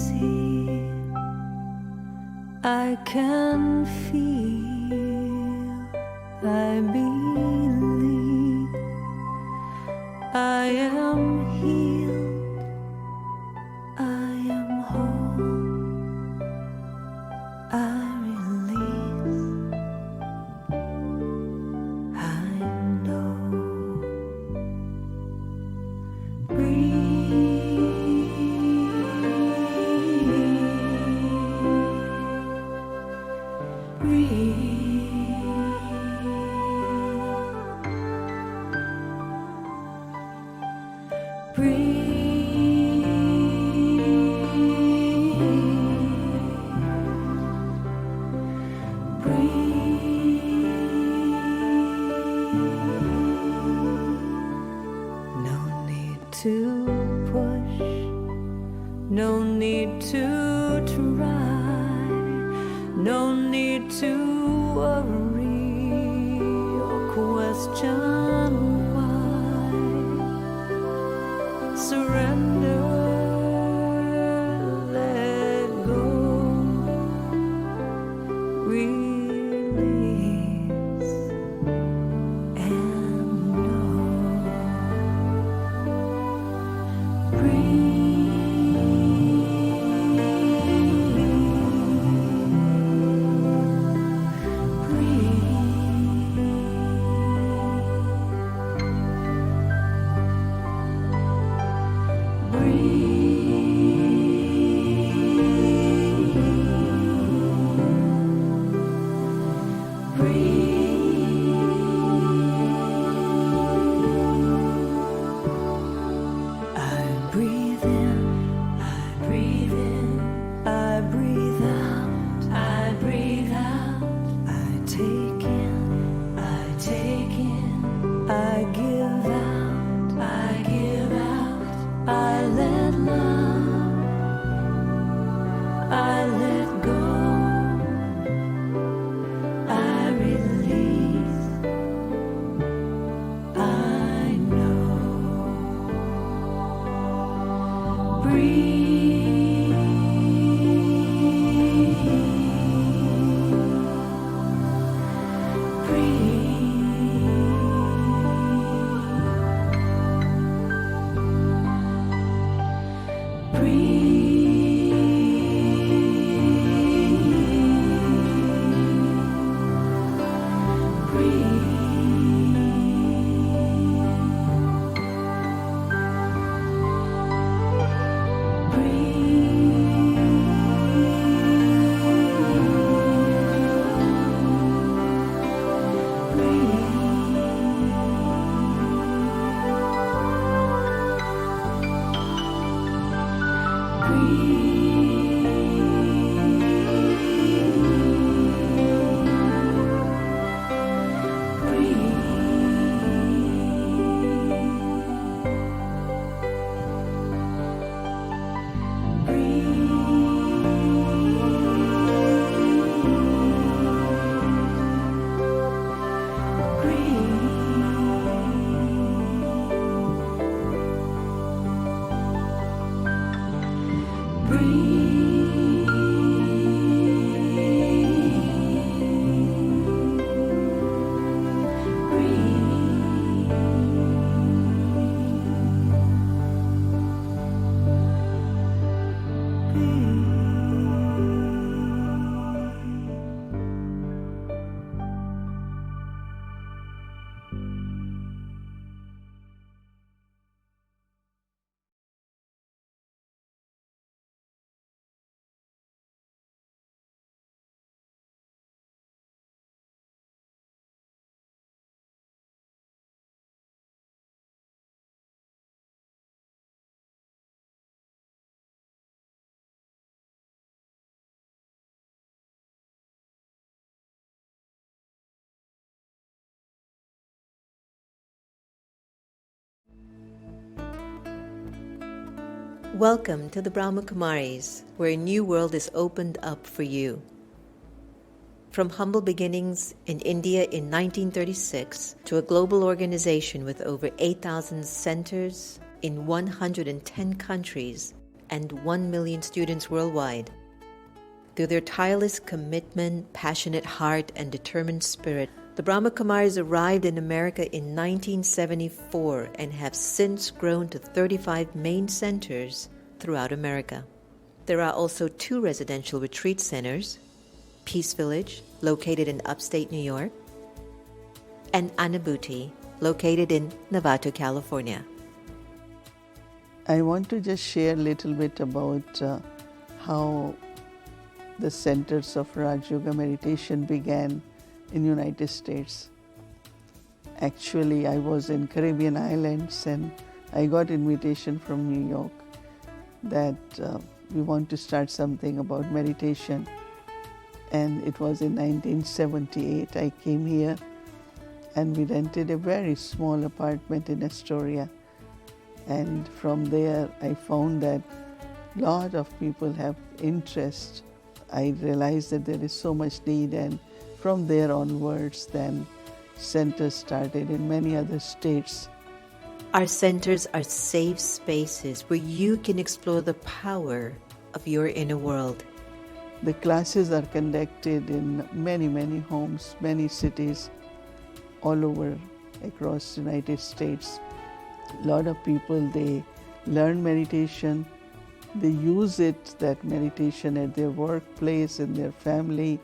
see, I can feel, I believe I am healed, I am whole, I release, I know. No need to push, no need to try, no need to worry or question why. Surrender, let go, release, and know. Welcome to the Brahma Kumaris, where a new world is opened up for you. From humble beginnings in India in 1936 to a global organization with over 8,000 centers in 110 countries and 1 million students worldwide. Through their tireless commitment, passionate heart, and determined spirit, the Brahma Kumaris arrived in America in 1974 and have since grown to 35 main centers throughout America. There are also 2 residential retreat centers, Peace Village, located in upstate New York, and Anubhuti, located in Novato, California. I want to just share a little bit about how the centers of Raj Yoga meditation began in United States. Actually, I was in Caribbean islands and I got invitation from New York that we want to start something about meditation. And it was in 1978 I came here and we rented a very small apartment in Astoria. And from there I found that a lot of people have interest. I realized that there is so much need, and from there onwards then centers started in many other states. Our centers are safe spaces where you can explore the power of your inner world. The classes are conducted in many homes, many cities all over across the United States. A lot of people, they learn meditation, they use it, that meditation, at their workplace, in their family,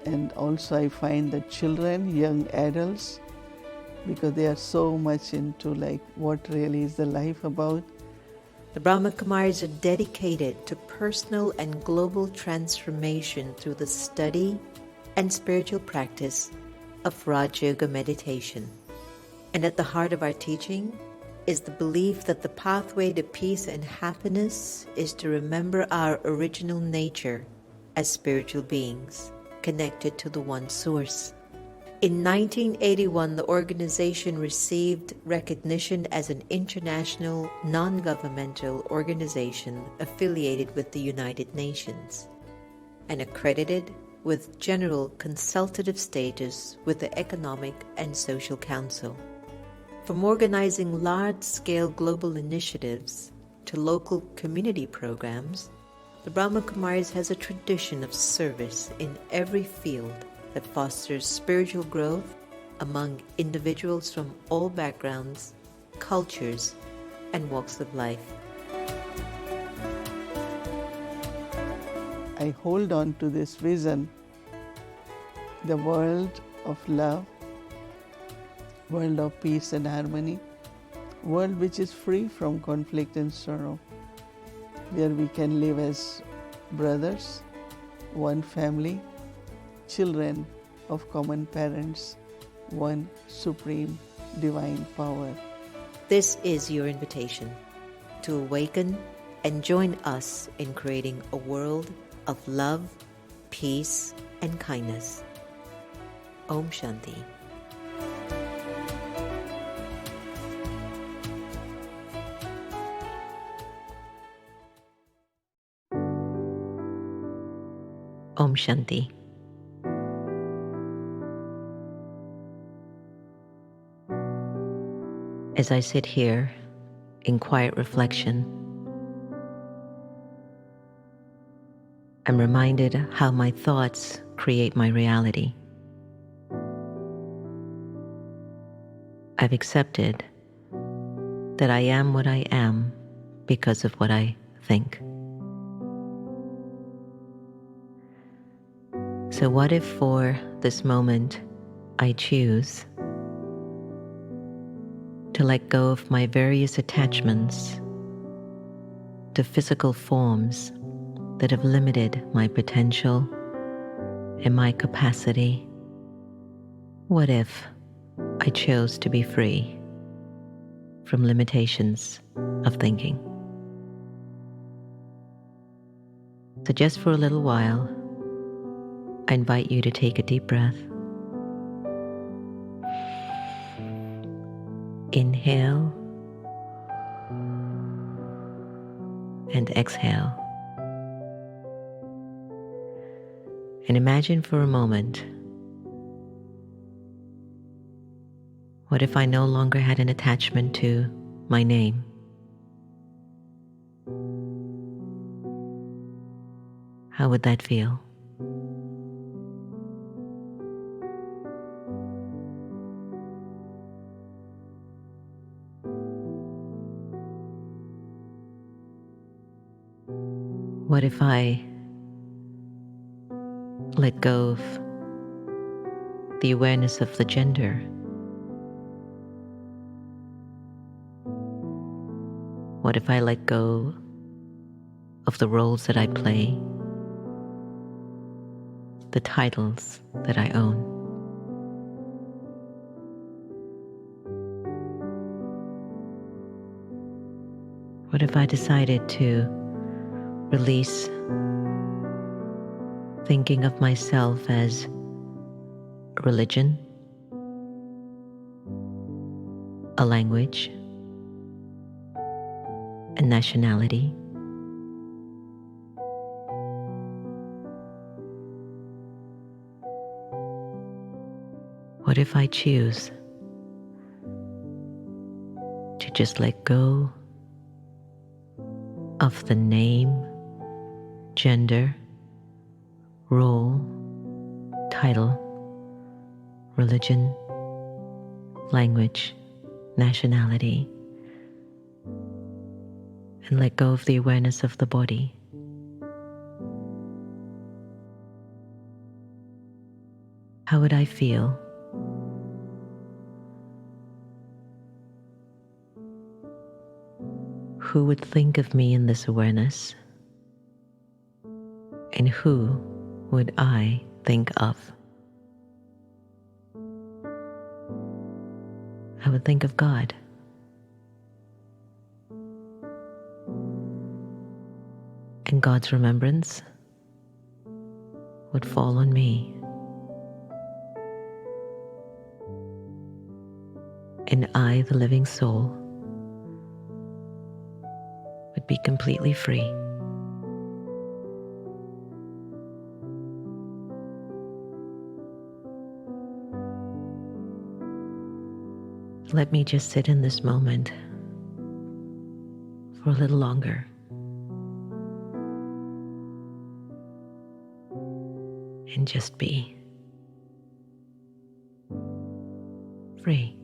and also I find that children, young adults, because they are so much into like what really is the life about. The Brahma Kumaris are dedicated to personal and global transformation through the study and spiritual practice of Raj Yoga meditation. And at the heart of our teaching is the belief that the pathway to peace and happiness is to remember our original nature as spiritual beings connected to the One Source. In 1981, the organization received recognition as an international, non-governmental organization affiliated with the United Nations and accredited with general consultative status with the Economic and Social Council. From organizing large-scale global initiatives to local community programs, the Brahma Kumaris has a tradition of service in every field that fosters spiritual growth among individuals from all backgrounds, cultures, and walks of life. I hold on to this vision, the world of love, world of peace and harmony, world which is free from conflict and sorrow, where we can live as brothers, one family, children of common parents, one supreme divine power. This is your invitation to awaken and join us in creating a world of love, peace, and kindness. Om Shanti. Om Shanti. As I sit here in quiet reflection, I'm reminded how my thoughts create my reality. I've accepted that I am what I am because of what I think. So what if for this moment I choose to let go of my various attachments to physical forms that have limited my potential and my capacity? What if I chose to be free from limitations of thinking? So just for a little while, I invite you to take a deep breath. Inhale and exhale. And imagine for a moment, what if I no longer had an attachment to my name? How would that feel? What if I let go of the awareness of the gender? What if I let go of the roles that I play, the titles that I own? What if I decided to release thinking of myself as a religion, a language, a nationality, what if I choose to just let go of the name, gender, role, title, religion, language, nationality, and let go of the awareness of the body? How would I feel? Who would think of me in this awareness? And who would I think of? I would think of God. And God's remembrance would fall on me. And I, the living soul, would be completely free. Let me just sit in this moment for a little longer. And just be free.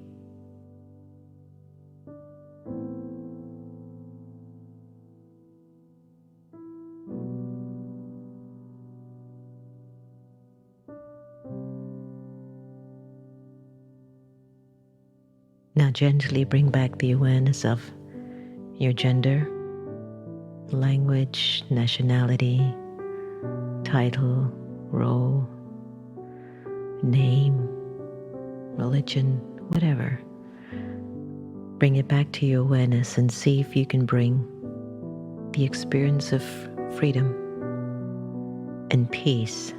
Now gently bring back the awareness of your gender, language, nationality, title, role, name, religion, whatever. Bring it back to your awareness and see if you can bring the experience of freedom and peace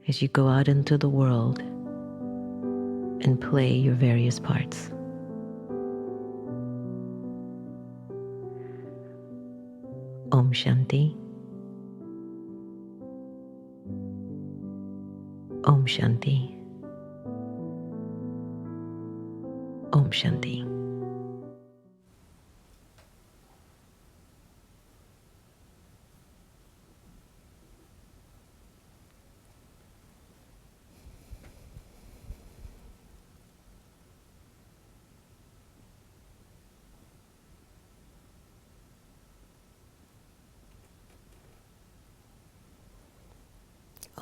as you go out into the world and play your various parts. Om Shanti. Om Shanti. Om Shanti.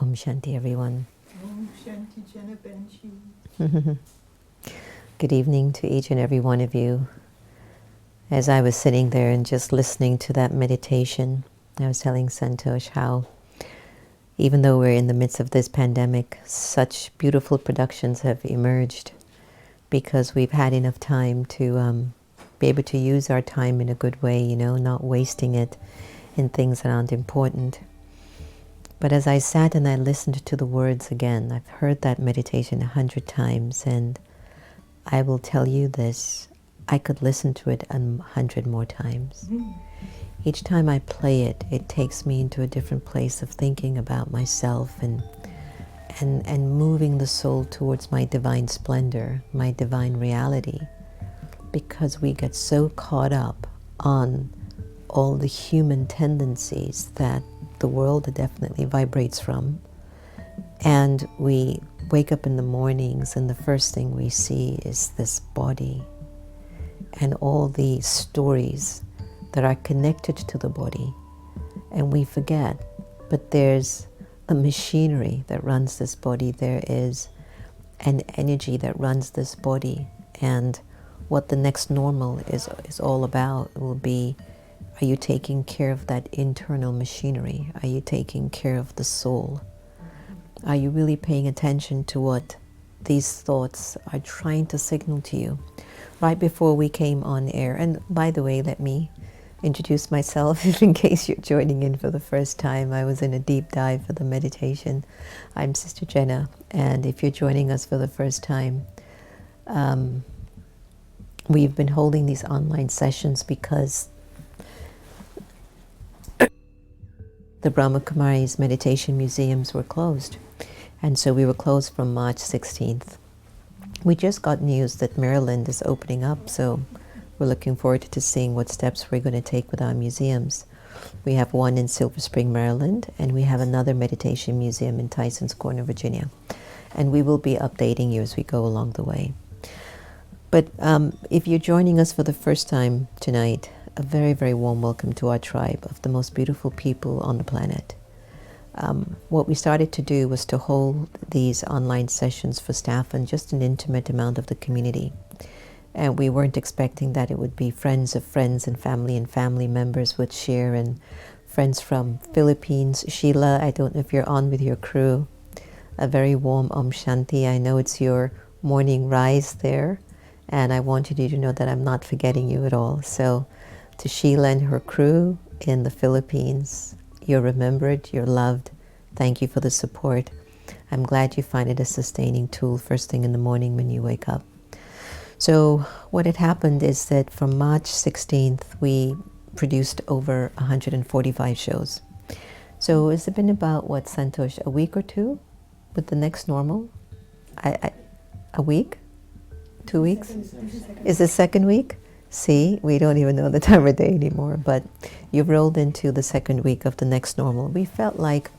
Om Shanti, everyone. Om Shanti, Jenna Benji. Good evening to each and every one of you. As I was sitting there and just listening to that meditation, I was telling Santosh how, even though we're in the midst of this pandemic, such beautiful productions have emerged because we've had enough time to be able to use our time in a good way, not wasting it in things that aren't important. But as I sat and I listened to the words again, I've heard that meditation 100 times, and I will tell you this, I could listen to it 100 more times. Each time I play it, it takes me into a different place of thinking about myself and moving the soul towards my divine splendor, my divine reality, because we get so caught up on all the human tendencies that the world definitely vibrates from. And we wake up in the mornings and the first thing we see is this body and all the stories that are connected to the body. And we forget, but there's a machinery that runs this body. There is an energy that runs this body. And what the next normal is all about will be, are you taking care of that internal machinery? Are you taking care of the soul? Are you really paying attention to what these thoughts are trying to signal to you? Right before we came on air, and by the way, let me introduce myself in case you're joining in for the first time. I was in a deep dive for the meditation. I'm Sister Jenna, and if you're joining us for the first time, we've been holding these online sessions because the Brahma Kumaris meditation museums were closed. And so we were closed from March 16th. We just got news that Maryland is opening up, so we're looking forward to seeing what steps we're going to take with our museums. We have one in Silver Spring, Maryland, and we have another meditation museum in Tysons Corner, Virginia. And we will be updating you as we go along the way. But if you're joining us for the first time tonight, a very, very warm welcome to our tribe of the most beautiful people on the planet. What we started to do was to hold these online sessions for staff and just an intimate amount of the community. And we weren't expecting that it would be friends of friends and family members would share, and friends from Philippines. Sheila, I don't know if you're on with your crew. A very warm Om Shanti. I know it's your morning rise there, and I wanted you to know that I'm not forgetting you at all. So to Sheila and her crew in the Philippines, you're remembered, you're loved. Thank you for the support. I'm glad you find it a sustaining tool first thing in the morning when you wake up. So what had happened is that from March 16th, we produced over 145 shows. So has it been about, what, Santosh, a week or two with the next normal? A week? 2 weeks? Is the second week? See, we don't even know the time of day anymore, but you've rolled into the second week of the next normal. We felt like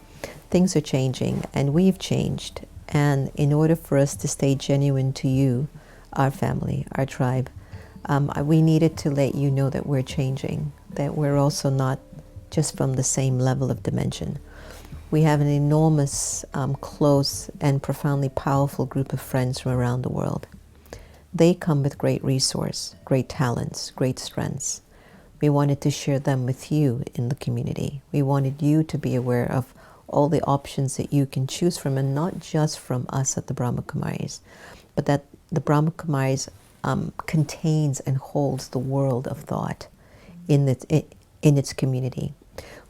things are changing, and we've changed. And in order for us to stay genuine to you, our family, our tribe, we needed to let you know that we're changing, that we're also not just from the same level of dimension. We have an enormous, close, and profoundly powerful group of friends from around the world. They come with great resource, great talents, great strengths. We wanted to share them with you in the community. We wanted you to be aware of all the options that you can choose from, and not just from us at the Brahma Kumaris, but that the Brahma Kumaris contains and holds the world of thought in its community.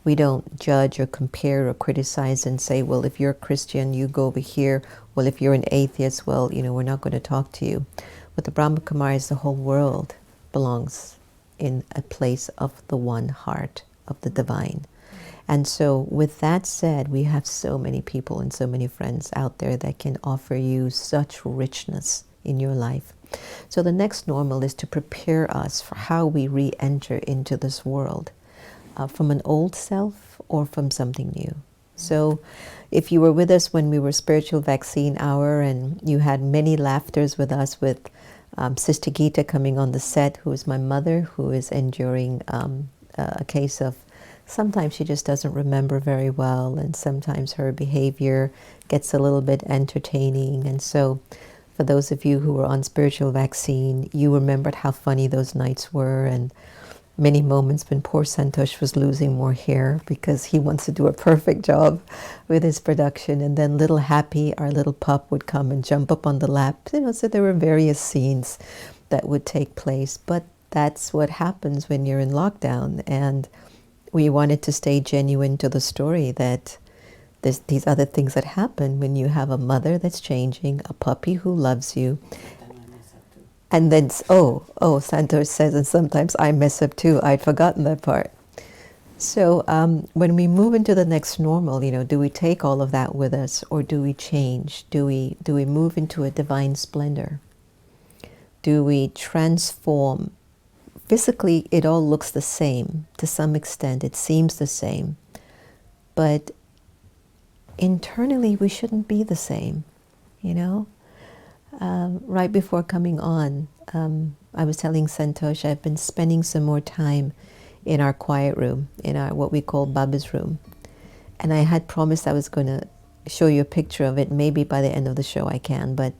We don't judge or compare or criticize and say, well, if you're a Christian, you go over here. Well, if you're an atheist, well, we're not going to talk to you. With the Brahma Kumaris, the whole world belongs in a place of the one heart of the divine. And so with that said, we have so many people and so many friends out there that can offer you such richness in your life. So the next normal is to prepare us for how we re-enter into this world, from an old self or from something new. So if you were with us when we were Spiritual Vaccine Hour, and you had many laughters with us with Sister Gita coming on the set, who is my mother, who is enduring a case of, sometimes she just doesn't remember very well, and sometimes her behavior gets a little bit entertaining. And so for those of you who were on Spiritual Vaccine, you remembered how funny those nights were, and many moments when poor Santosh was losing more hair because he wants to do a perfect job with his production. And then little Happy, our little pup, would come and jump up on the lap. So there were various scenes that would take place. But that's what happens when you're in lockdown. And we wanted to stay genuine to the story that there's these other things that happen when you have a mother that's changing, a puppy who loves you. And then, Santosh says, and sometimes I mess up too. I'd forgotten that part. So when we move into the next normal, do we take all of that with us, or do we change? Do we move into a divine splendor? Do we transform physically it all looks the same. To some extent, it seems the same. But internally, we shouldn't be the same, you know? Right before coming on, I was telling Santosh I've been spending some more time in our quiet room, in our what we call Baba's room. And I had promised I was going to show you a picture of it. Maybe by the end of the show I can, but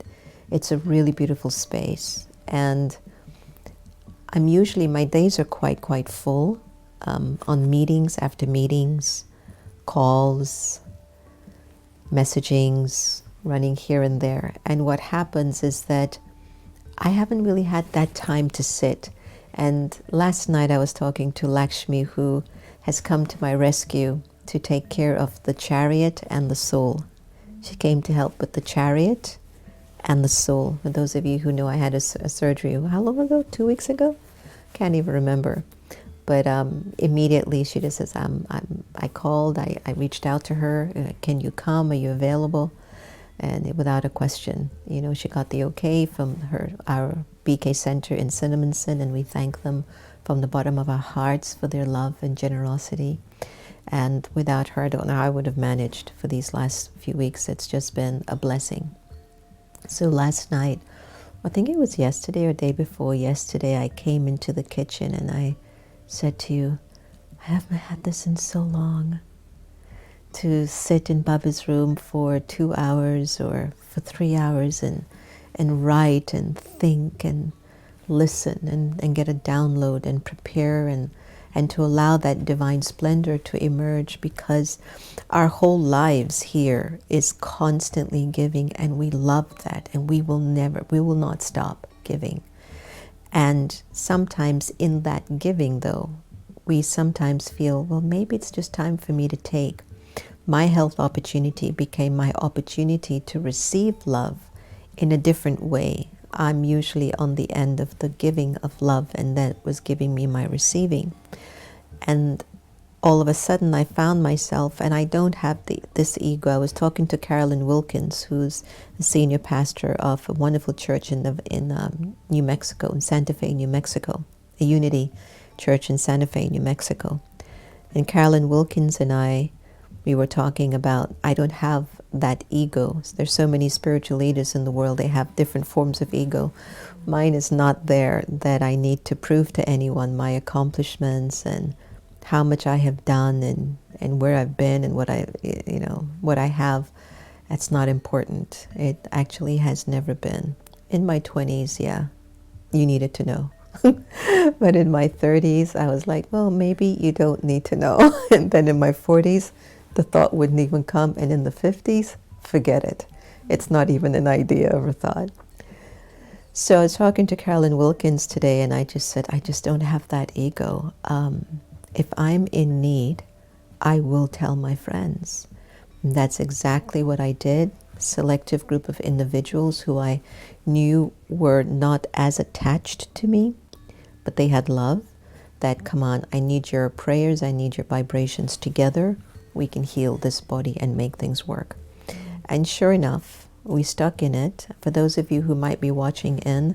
it's a really beautiful space. And I'm usually, my days are quite full on meetings after meetings, calls, messagings, running here and there. And what happens is that I haven't really had that time to sit. And last night I was talking to Lakshmi, who has come to my rescue to take care of the chariot and the soul. She came to help with the chariot and the soul. For those of you who know, I had a surgery, how long ago? 2 weeks ago? Can't even remember. But immediately she just says, I called, I reached out to her, can you come, are you available? And without a question, you know, she got the okay from our BK Center in Cinnamonson, and we thank them from the bottom of our hearts for their love and generosity. And without her, I don't know how I would have managed for these last few weeks. It's just been a blessing. So last night, I think it was yesterday or day before yesterday, I came into the kitchen and I said to you, I haven't had this in so long. To sit in Baba's room for 2 hours or for 3 hours and write and think and listen and get a download and prepare and to allow that divine splendor to emerge, because our whole lives here is constantly giving, and we love that, and we will not stop giving. And sometimes in that giving, though, we sometimes feel, well, maybe it's just time for me to take. My health opportunity became my opportunity to receive love in a different way. I'm usually on the end of the giving of love, and that was giving me my receiving. And all of a sudden I found myself, and I don't have this ego. I was talking to Carolyn Wilkins, who's the senior pastor of a wonderful church in New Mexico, in Santa Fe, New Mexico, a Unity church in Santa Fe, New Mexico. And Carolyn Wilkins and we were talking about, I don't have that ego. There's so many spiritual leaders in the world, they have different forms of ego. Mine is not there, that I need to prove to anyone my accomplishments and how much I have done and where I've been and what I have. That's not important. It actually has never been. In my 20s, yeah, you needed to know. But in my 30s, I was like, well, maybe you don't need to know. And then in my 40s, the thought wouldn't even come. And in the 50s, forget it. It's not even an idea or a thought. So I was talking to Carolyn Wilkins today, and I just said, I just don't have that ego. If I'm in need, I will tell my friends. And that's exactly what I did. Selective group of individuals who I knew were not as attached to me, but they had love. That, come on, I need your prayers, I need your vibrations. Together, we can heal this body and make things work. And sure enough, we stuck in it. For those of you who might be watching in,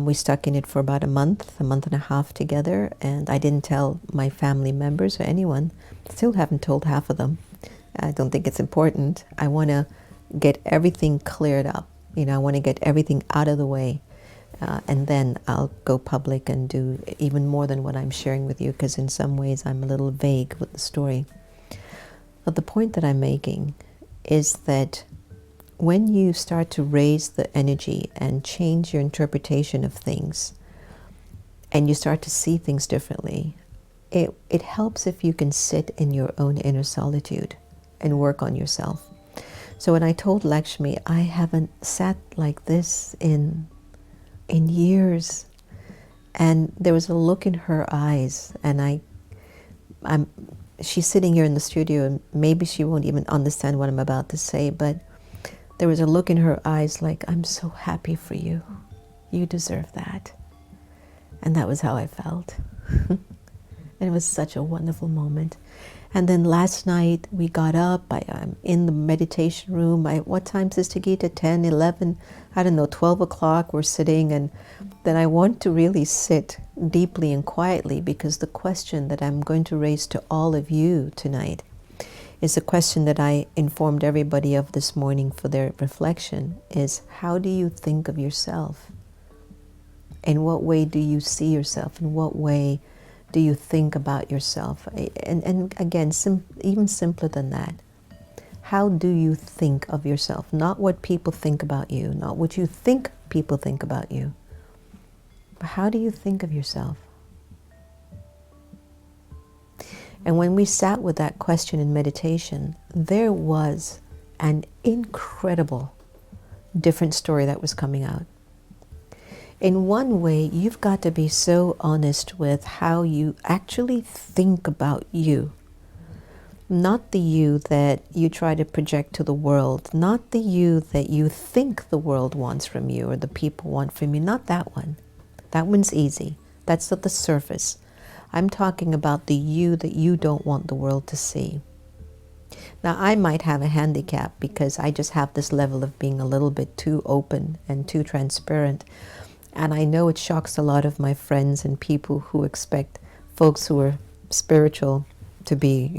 we stuck in it for about a month and a half together, and I didn't tell my family members or anyone. Still haven't told half of them. I don't think it's important. I want to get everything cleared up. You know, I want to get everything out of the way, and then I'll go public and do even more than what I'm sharing with you, because in some ways I'm a little vague with the story. But the point that I'm making is that when you start to raise the energy and change your interpretation of things, and you start to see things differently, it helps if you can sit in your own inner solitude and work on yourself. So when I told Lakshmi, I haven't sat like this in years, and there was a look in her eyes, and she's sitting here in the studio, and maybe she won't even understand what I'm about to say, but there was a look in her eyes like, I'm so happy for you. You deserve that. And that was how I felt. And it was such a wonderful moment. And then last night we got up. I'm in the meditation room. What time, Sister Gita? 10, 11? I don't know, 12 o'clock. We're sitting, and then I want to really sit deeply and quietly, because the question that I'm going to raise to all of you tonight is a question that I informed everybody of this morning for their reflection, is how do you think of yourself? In what way do you see yourself? In what way do you think about yourself? And again, even simpler than that. How do you think of yourself? Not what people think about you, not what you think people think about you, but how do you think of yourself? And when we sat with that question in meditation, there was an incredible different story that was coming out. In one way, you've got to be so honest with how you actually think about you. Not the you that you try to project to the world, not the you that you think the world wants from you or the people want from you, not that one. That one's easy. That's at the surface. I'm talking about the you that you don't want the world to see. Now, I might have a handicap because I just have this level of being a little bit too open and too transparent. And I know it shocks a lot of my friends and people who expect folks who are spiritual to be,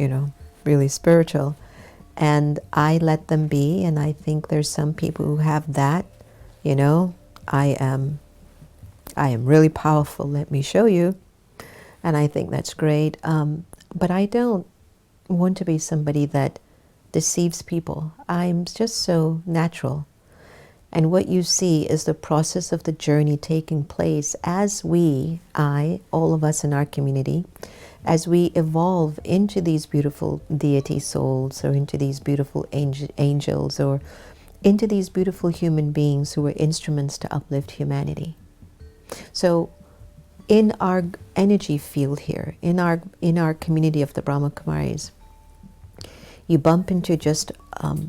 really spiritual. And I let them be, and I think there's some people who have that, I am really powerful, let me show you. And I think that's great. But I don't want to be somebody that deceives people. I'm just so natural. And what you see is the process of the journey taking place as all of us in our community, as we evolve into these beautiful deity souls, or into these beautiful angels, or into these beautiful human beings who are instruments to uplift humanity. So in our energy field here, in our community of the Brahma Kumaris, you bump into just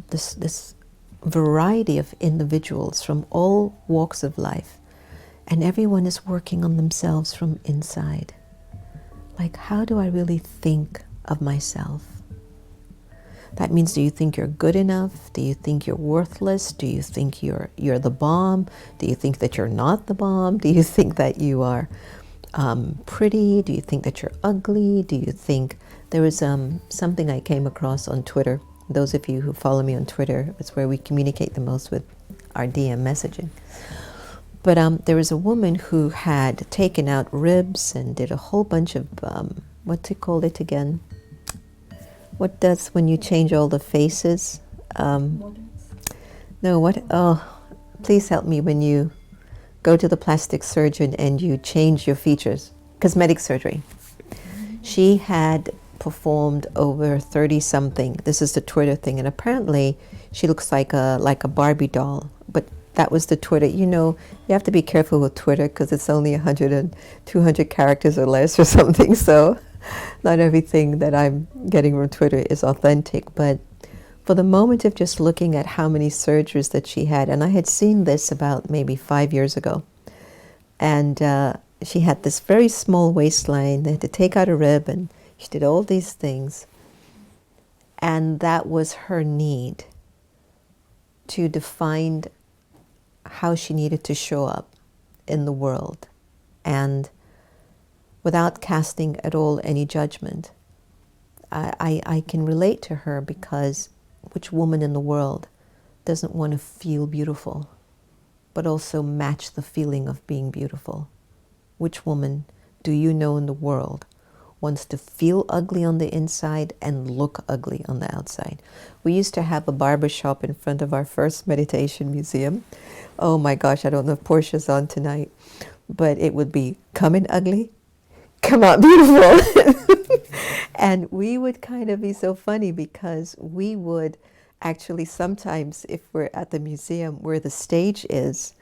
this variety of individuals from all walks of life, and everyone is working on themselves from inside. Like, how do I really think of myself? That means, do you think you're good enough? Do you think you're worthless? Do you think you're the bomb? Do you think that you're not the bomb? Do you think that you are pretty? Do you think that you're ugly? Do you think there was something I came across on Twitter? Those of you who follow me on Twitter, it's where we communicate the most with our DM messaging. But there was a woman who had taken out ribs and did a whole bunch of, what to call it again? What does when you change all the faces? No, what? Oh, please help me when you go to the plastic surgeon and you change your features. Cosmetic surgery. She had performed over 30-something. This is the Twitter thing, and apparently she looks like a Barbie doll. But that was the Twitter. You have to be careful with Twitter because it's only 100 and 200 characters or less or something. So not everything that I'm getting from Twitter is authentic. But for the moment of just looking at how many surgeries that she had, and I had seen this about maybe 5 years ago, and she had this very small waistline. They had to take out a rib, and she did all these things. And that was her need to define how she needed to show up in the world, and without casting at all any judgment. I can relate to her, because which woman in the world doesn't want to feel beautiful, but also match the feeling of being beautiful? Which woman do you know in the world wants to feel ugly on the inside and look ugly on the outside? We used to have a barber shop in front of our first meditation museum. Oh my gosh, I don't know if Portia's on tonight, but it would be come in ugly, come out beautiful. And we would kind of be so funny, because we would actually sometimes, if we're at the museum where the stage is,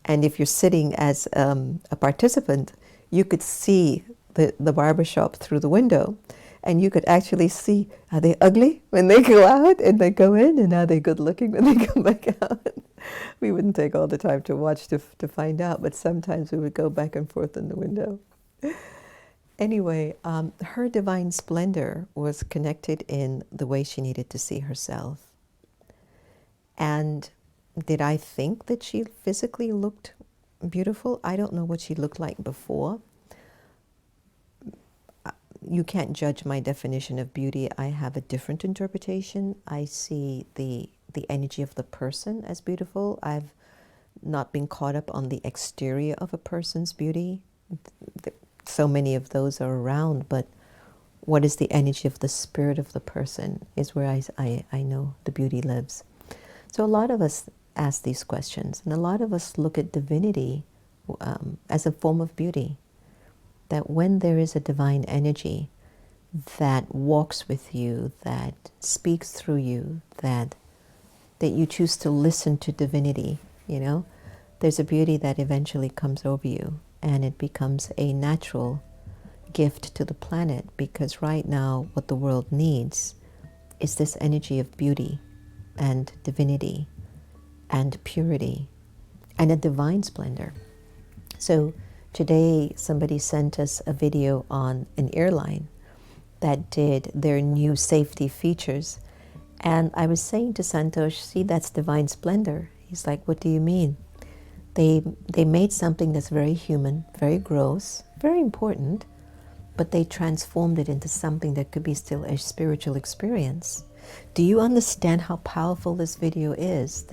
and if you're sitting as a participant, you could see the barbershop through the window, and you could actually see, are they ugly when they go out and they go in, and are they good looking when they come back out? We wouldn't take all the time to watch to find out, but sometimes we would go back and forth in the window. Anyway, her divine splendor was connected in the way she needed to see herself. And did I think that she physically looked beautiful? I don't know what she looked like before. You can't judge my definition of beauty. I have a different interpretation. I see the energy of the person as beautiful. I've not been caught up on the exterior of a person's beauty. So many of those are around, but what is the energy of the spirit of the person is where I know the beauty lives. So a lot of us ask these questions, and a lot of us look at divinity as a form of beauty. That when there is a divine energy that walks with you, that speaks through you, that you choose to listen to divinity, you know, there's a beauty that eventually comes over you, and it becomes a natural gift to the planet, because right now what the world needs is this energy of beauty and divinity and purity and a divine splendor. So today somebody sent us a video on an airline that did their new safety features, and I was saying to Santosh, see, that's divine splendor. He's like, what do you mean? They made something that's very human, very gross, very important, but they transformed it into something that could be still a spiritual experience. Do you understand how powerful this video is?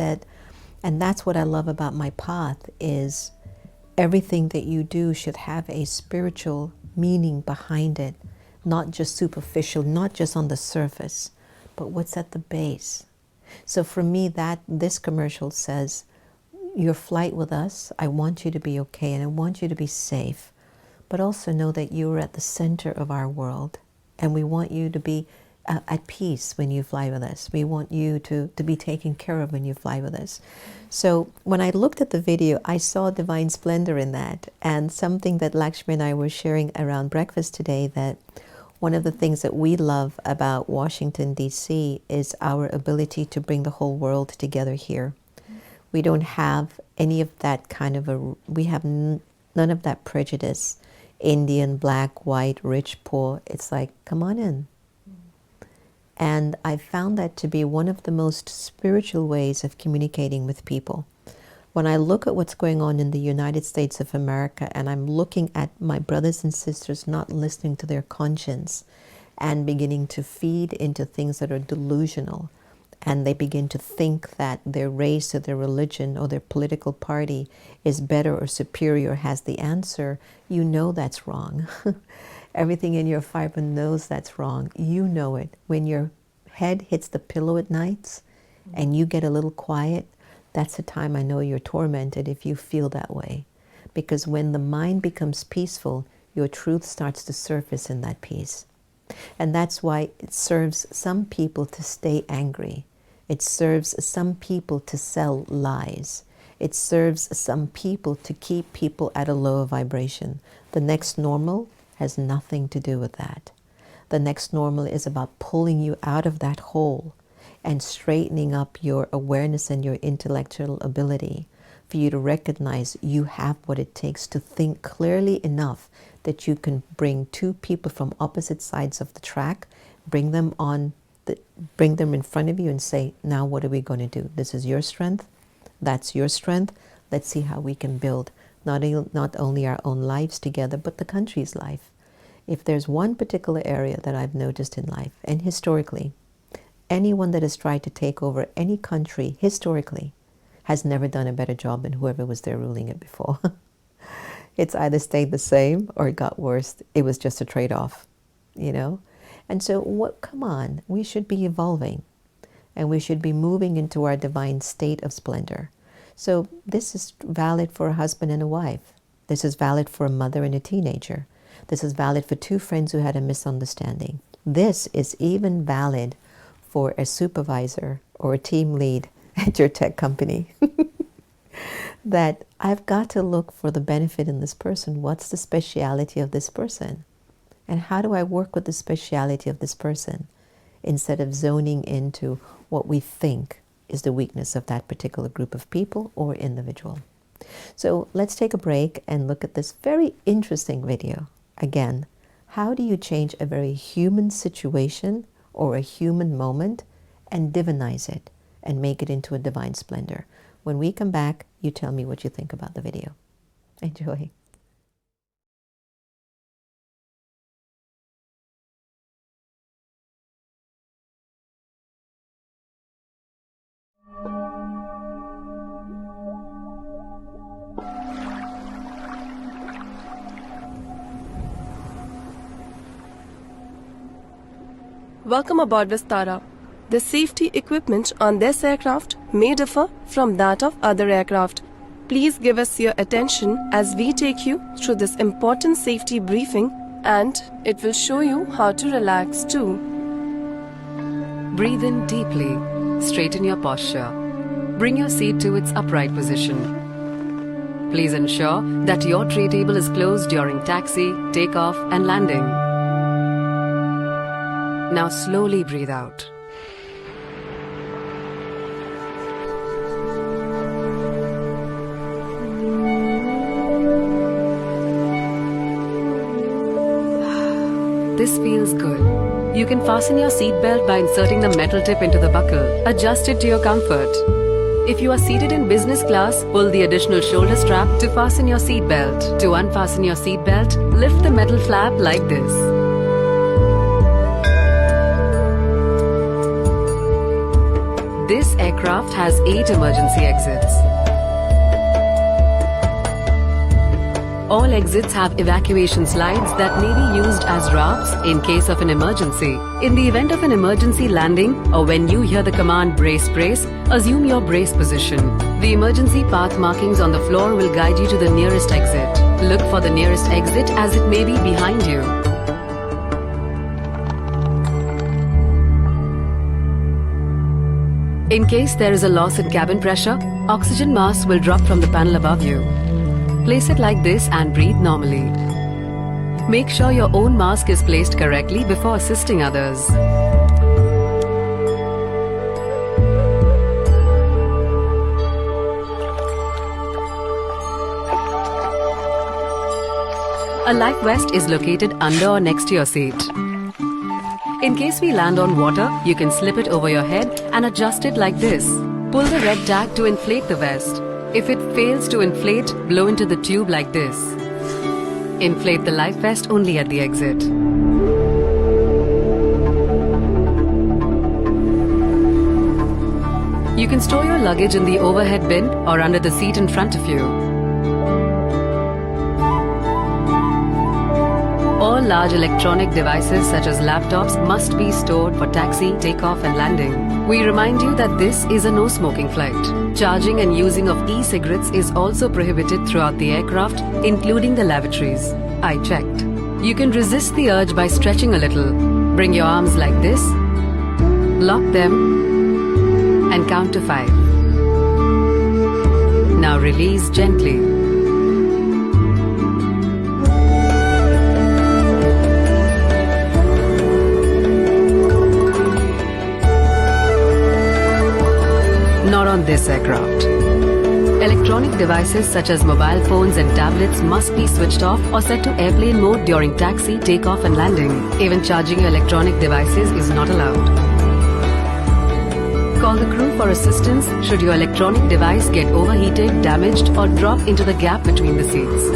And that's what I love about my path, is everything that you do should have a spiritual meaning behind it, not just superficial, not just on the surface, but what's at the base. So for me, this commercial says, your flight with us, I want you to be okay, and I want you to be safe, but also know that you are at the center of our world, and we want you to be at peace when you fly with us. We want you to be taken care of when you fly with us. So when I looked at the video, I saw divine splendor in that, and something that Lakshmi and I were sharing around breakfast today, that one of the things that we love about Washington, D.C. is our ability to bring the whole world together here. We don't have any of that kind of we have none of that prejudice. Indian, black, white, rich, poor. It's like, come on in. And I found that to be one of the most spiritual ways of communicating with people. When I look at what's going on in the United States of America, and I'm looking at my brothers and sisters not listening to their conscience and beginning to feed into things that are delusional, and they begin to think that their race or their religion or their political party is better or superior, has the answer, you know that's wrong. Everything in your fiber knows that's wrong. You know it. When your head hits the pillow at nights and you get a little quiet, that's the time I know you're tormented if you feel that way. Because when the mind becomes peaceful, your truth starts to surface in that peace. And that's why it serves some people to stay angry. It serves some people to sell lies. It serves some people to keep people at a lower vibration. The next normal has nothing to do with that. The next normal is about pulling you out of that hole and straightening up your awareness and your intellectual ability for you to recognize you have what it takes to think clearly enough that you can bring two people from opposite sides of the track, bring them in front of you and say, now what are we going to do? This is your strength. That's your strength. Let's see how we can build not only our own lives together, but the country's life. If there's one particular area that I've noticed in life, and historically, anyone that has tried to take over any country historically has never done a better job than whoever was there ruling it before. It's either stayed the same or it got worse. It was just a trade-off, you know? And so come on, we should be evolving, and we should be moving into our divine state of splendor. So this is valid for a husband and a wife. This is valid for a mother and a teenager. This is valid for two friends who had a misunderstanding. This is even valid for a supervisor or a team lead at your tech company. That I've got to look for the benefit in this person. What's the speciality of this person? And how do I work with the speciality of this person instead of zoning into what we think is the weakness of that particular group of people or individual? So let's take a break and look at this very interesting video. Again, How do you change a very human situation or a human moment and divinize it and make it into a divine splendor? When we come back, you tell me what you think about the video. Enjoy. Welcome aboard Vistara. The safety equipment on this aircraft may differ from that of other aircraft. Please give us your attention as we take you through this important safety briefing, and it will show you how to relax too. Breathe in deeply. Straighten your posture. Bring your seat to its upright position. Please ensure that your tray table is closed during taxi, takeoff, and landing. Now slowly breathe out. This feels good. You can fasten your seatbelt by inserting the metal tip into the buckle. Adjust it to your comfort. If you are seated in business class, pull the additional shoulder strap to fasten your seatbelt. To unfasten your seatbelt, lift the metal flap like this. This aircraft has 8 emergency exits. All exits have evacuation slides that may be used as rafts in case of an emergency. In the event of an emergency landing or when you hear the command brace brace, assume your brace position. The emergency path markings on the floor will guide you to the nearest exit. Look for the nearest exit as it may be behind you. In case there is a loss in cabin pressure, oxygen mask will drop from the panel above you. Place it like this and breathe normally. Make sure your own mask is placed correctly before assisting others. A life vest is located under or next to your seat. In case we land on water, you can slip it over your head and adjust it like this. Pull the red tag to inflate the vest. If it fails to inflate, blow into the tube like this. Inflate the life vest only at the exit. You can store your luggage in the overhead bin or under the seat in front of you. All large electronic devices such as laptops must be stored for taxi, takeoff and landing. We remind you that this is a no-smoking flight. Charging and using of e-cigarettes is also prohibited throughout the aircraft, including the lavatories. I checked. You can resist the urge by stretching a little. Bring your arms like this, lock them and count to 5. Now release gently. Not on this aircraft. Electronic devices such as mobile phones and tablets must be switched off or set to airplane mode during taxi, takeoff and landing. Even charging your electronic devices is not allowed. Call the crew for assistance should your electronic device get overheated, damaged or drop into the gap between the seats.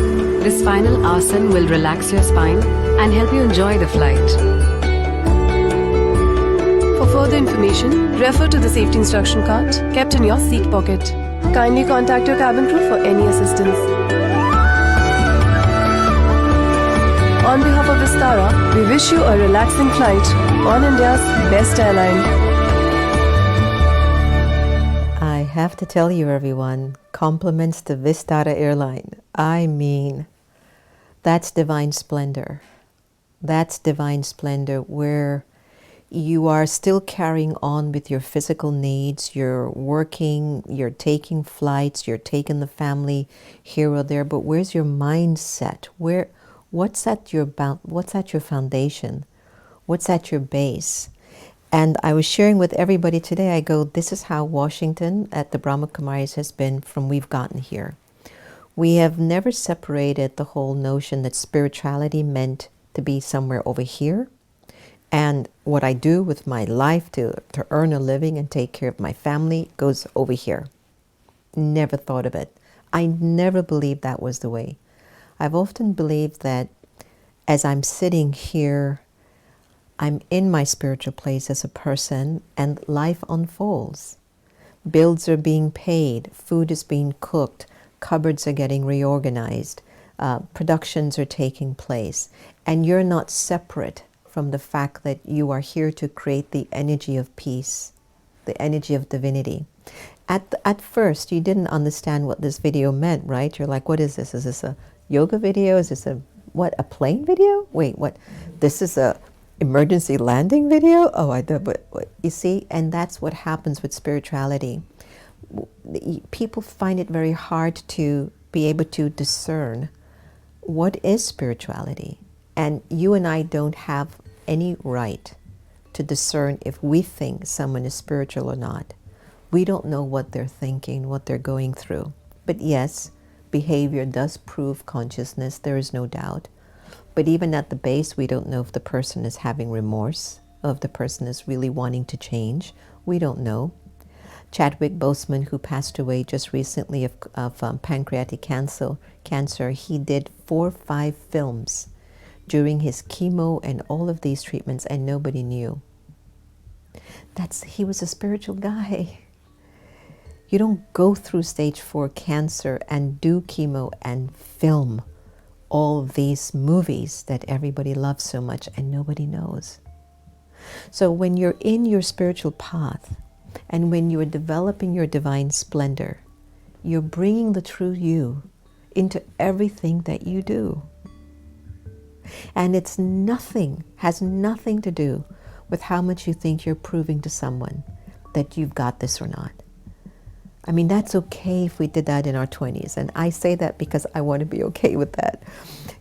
This final asana will relax your spine and help you enjoy the flight. For further information, refer to the safety instruction card kept in your seat pocket. Kindly contact your cabin crew for any assistance. On behalf of Vistara, we wish you a relaxing flight on India's best airline. I have to tell you, everyone, compliments to Vistara Airline. I mean, that's divine splendor. That's divine splendor where you are still carrying on with your physical needs, you're working, you're taking flights, you're taking the family here or there, but where's your mindset? What's at your foundation? What's at your base? And I was sharing with everybody today, I go, this is how Washington at the Brahma Kumaris has been from we've gotten here. We have never separated the whole notion that spirituality meant to be somewhere over here. And what I do with my life to earn a living and take care of my family goes over here. Never thought of it. I never believed that was the way. I've often believed that as I'm sitting here, I'm in my spiritual place as a person and life unfolds. Bills are being paid, food is being cooked, cupboards are getting reorganized, productions are taking place, and you're not separate from the fact that you are here to create the energy of peace, the energy of divinity. At first, you didn't understand what this video meant, right? You're like, what is this? Is this a yoga video? Is this a plane video? Wait, what? This is a emergency landing video? Oh, I did, but you see, and that's what happens with spirituality. People find it very hard to be able to discern what is spirituality. And you and I don't have any right to discern if we think someone is spiritual or not. We don't know what they're thinking, what they're going through. But yes, behavior does prove consciousness, there is no doubt. But even at the base, we don't know if the person is having remorse, or if the person is really wanting to change. We don't know. Chadwick Boseman, who passed away just recently of pancreatic cancer, he did 4 or 5 films during his chemo and all of these treatments, and nobody knew. He was a spiritual guy. You don't go through stage 4 cancer and do chemo and film all these movies that everybody loves so much and nobody knows. So when you're in your spiritual path and when you're developing your divine splendor, you're bringing the true you into everything that you do. And has nothing to do with how much you think you're proving to someone that you've got this or not. I mean, that's okay if we did that in our 20s. And I say that because I want to be okay with that.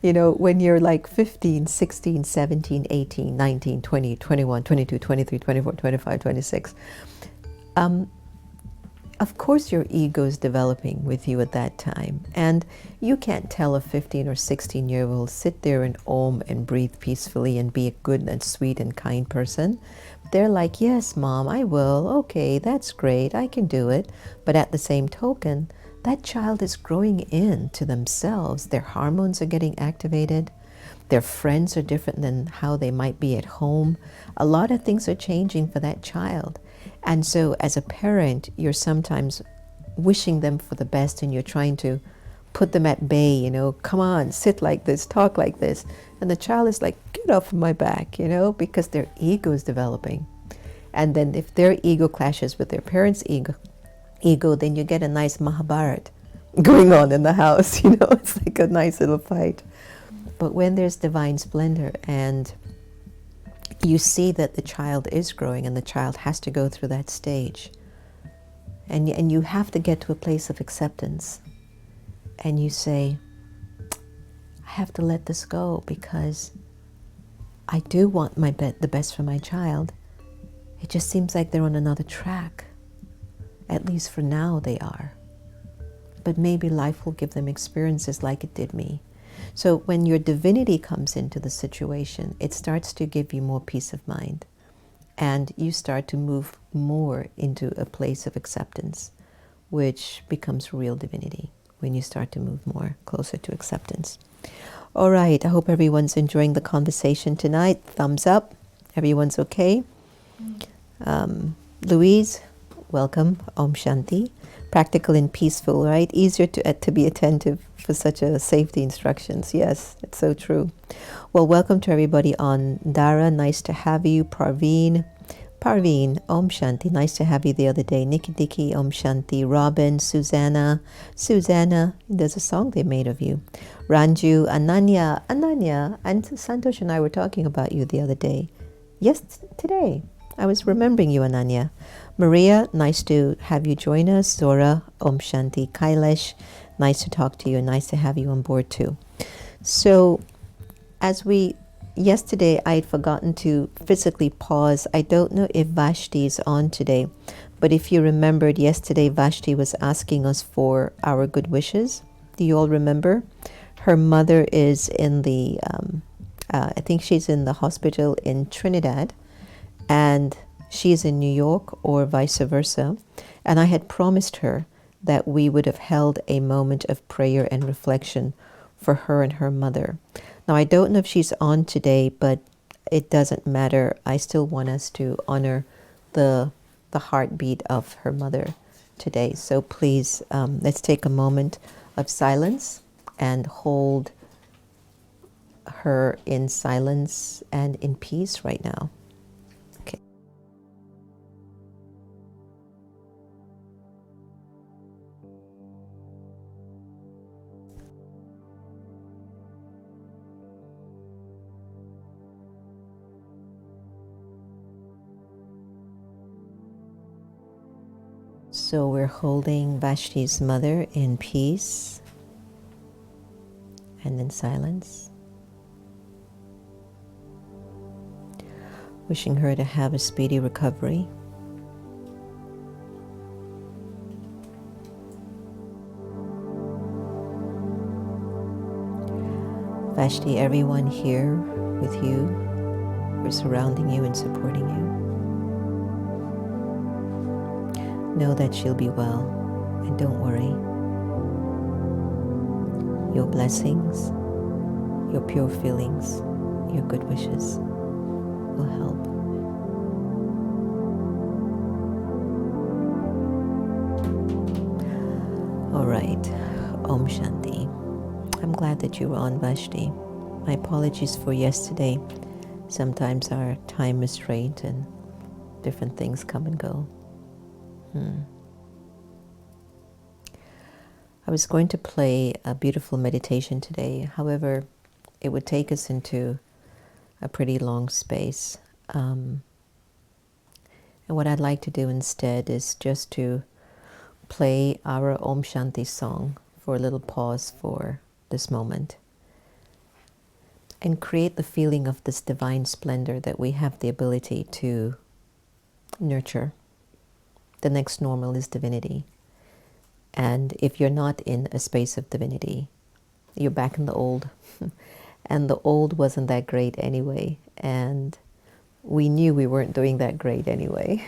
You know, when you're like 15, 16, 17, 18, 19, 20, 21, 22, 23, 24, 25, 26, of course your ego is developing with you at that time. And you can't tell a 15 or 16-year-old, sit there and om and breathe peacefully and be a good and sweet and kind person. They're like, yes, Mom, I will. Okay, that's great. I can do it. But at the same token, that child is growing into themselves. Their hormones are getting activated. Their friends are different than how they might be at home. A lot of things are changing for that child. And so as a parent, you're sometimes wishing them for the best and you're trying to put them at bay, you know, come on, sit like this, talk like this. And the child is like, get off of my back, you know, because their ego is developing. And then if their ego clashes with their parents' ego, then you get a nice Mahabharat going on in the house, you know, it's like a nice little fight. But when there's divine splendor and you see that the child is growing and the child has to go through that stage, and you have to get to a place of acceptance, and you say, I have to let this go because I do want the best for my child. It just seems like they're on another track. At least for now they are. But maybe life will give them experiences like it did me. So when your divinity comes into the situation, it starts to give you more peace of mind. And you start to move more into a place of acceptance, which becomes real divinity when you start to move more closer to acceptance. All right, I hope everyone's enjoying the conversation tonight. Thumbs up. Everyone's okay. Louise, welcome. Om Shanti. Practical and peaceful, right? Easier to be attentive for such a safety instructions. Yes, it's so true. Well, welcome to everybody on Dara. Nice to have you. Parveen, Om Shanti. Nice to have you the other day. Nikki Dicky, Om Shanti. Robin, Susanna, there's a song they made of you. Ranju, Ananya, and Santosh and I were talking about you the other day. Yes, today. I was remembering you, Ananya. Maria, nice to have you join us. Zora, Om Shanti. Kailash, nice to talk to you and nice to have you on board too. So, yesterday I had forgotten to physically pause. I don't know if Vashti is on today, but if you remembered yesterday, Vashti was asking us for our good wishes. Do you all remember? Her mother is in the I think she's in the hospital in Trinidad, and she's in New York, or vice versa. And I had promised her that we would have held a moment of prayer and reflection for her and her mother. Now, I don't know if she's on today, but it doesn't matter. I still want us to honor the heartbeat of her mother today. So please, let's take a moment of silence and hold her in silence and in peace right now. Okay. So we're holding Vashti's mother in peace and in silence, wishing her to have a speedy recovery. Vashti, everyone here with you, we're surrounding you and supporting you. Know that she'll be well, and don't worry. Your blessings, your pure feelings, your good wishes will help. All right, Om Shanti. I'm glad that you were on, Vashti. My apologies for yesterday. Sometimes our time is strained and different things come and go. I was going to play a beautiful meditation today. However, it would take us into a pretty long space. And what I'd like to do instead is just to play our Om Shanti song for a little pause for this moment and create the feeling of this divine splendor that we have the ability to nurture. The next normal is divinity. And if you're not in a space of divinity, you're back in the old. And the old wasn't that great anyway. And we knew we weren't doing that great anyway.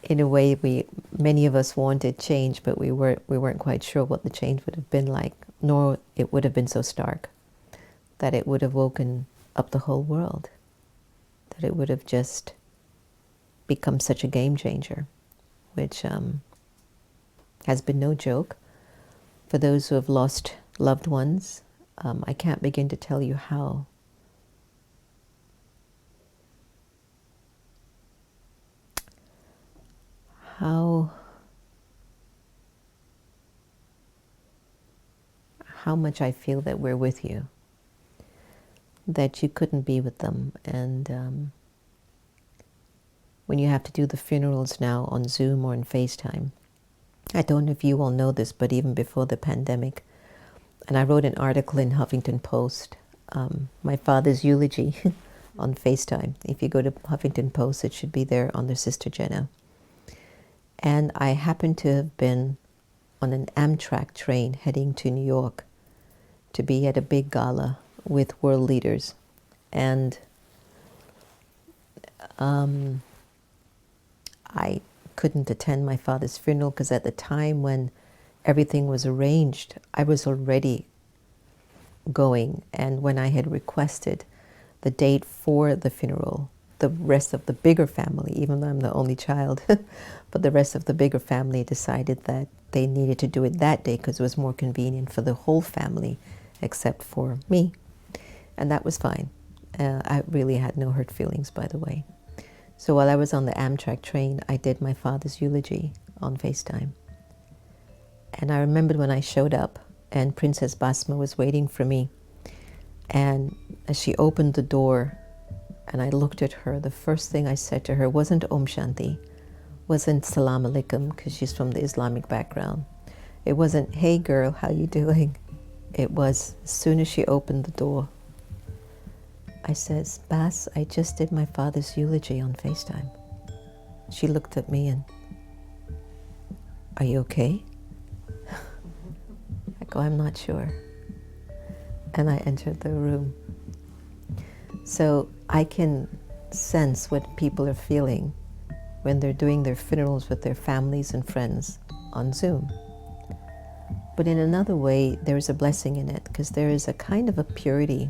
In a way, many of us wanted change, but we weren't quite sure what the change would have been like, nor it would have been so stark, that it would have woken up the whole world, that it would have just become such a game changer, which has been no joke. For those who have lost loved ones, I can't begin to tell you how much I feel that we're with you, that you couldn't be with them. And when you have to do the funerals now on Zoom or on FaceTime, I don't know if you all know this, but even before the pandemic, and I wrote an article in Huffington Post, my father's eulogy on FaceTime. If you go to Huffington Post, it should be there on their sister Jenna. And I happened to have been on an Amtrak train heading to New York to be at a big gala with world leaders. And I couldn't attend my father's funeral because at the time when everything was arranged, I was already going. And when I had requested the date for the funeral, the rest of the bigger family, even though I'm the only child, but the rest of the bigger family decided that they needed to do it that day because it was more convenient for the whole family except for me. And that was fine. I really had no hurt feelings, by the way. So while I was on the Amtrak train, I did my father's eulogy on FaceTime. And I remembered when I showed up and Princess Basma was waiting for me. And as she opened the door and I looked at her, the first thing I said to her wasn't Om Shanti, wasn't Salam Alaikum, because she's from the Islamic background. It wasn't, hey girl, how you doing? It was, as soon as she opened the door, I says, Bas, I just did my father's eulogy on FaceTime. She looked at me and, are you okay? I go, I'm not sure. And I entered the room. So I can sense what people are feeling when they're doing their funerals with their families and friends on Zoom. But in another way, there's a blessing in it, because there is a kind of a purity.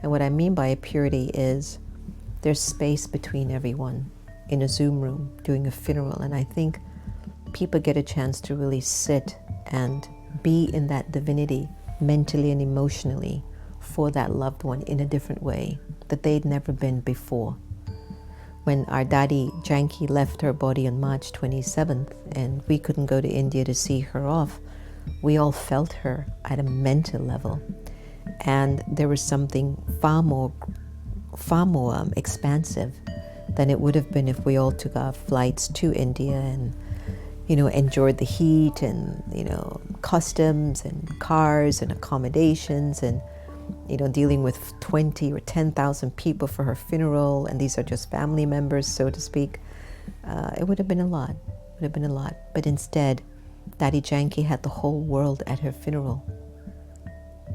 And what I mean by a purity is there's space between everyone in a Zoom room doing a funeral. And I think people get a chance to really sit and be in that divinity mentally and emotionally for that loved one in a different way that they'd never been before. When our daddy Janki left her body on March 27th and we couldn't go to India to see her off, we all felt her at a mental level. And there was something far more expansive than it would have been if we all took our flights to India and, enjoyed the heat and, customs and cars and accommodations and, dealing with 20 or 10,000 people for her funeral, and these are just family members, so to speak. It would have been a lot. But instead, Daddy Janki had the whole world at her funeral.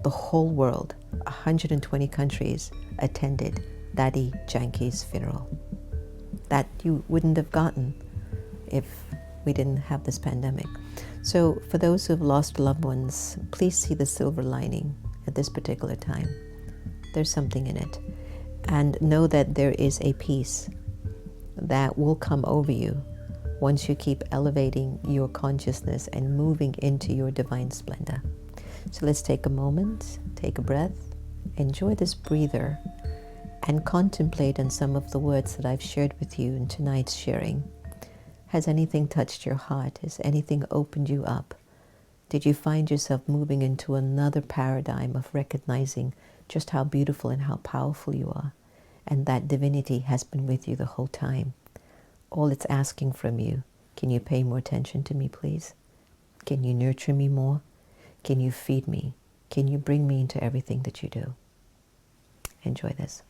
The whole world, 120 countries attended Daddy Janki's funeral. That you wouldn't have gotten if we didn't have this pandemic. So for those who have lost loved ones, please see the silver lining at this particular time. There's something in it. And know that there is a peace that will come over you once you keep elevating your consciousness and moving into your divine splendor. So let's take a moment, take a breath, enjoy this breather, and contemplate on some of the words that I've shared with you in tonight's sharing. Has anything touched your heart? Has anything opened you up? Did you find yourself moving into another paradigm of recognizing just how beautiful and how powerful you are, and that divinity has been with you the whole time? All it's asking from you, can you pay more attention to me, please? Can you nurture me more? Can you feed me? Can you bring me into everything that you do? Enjoy this.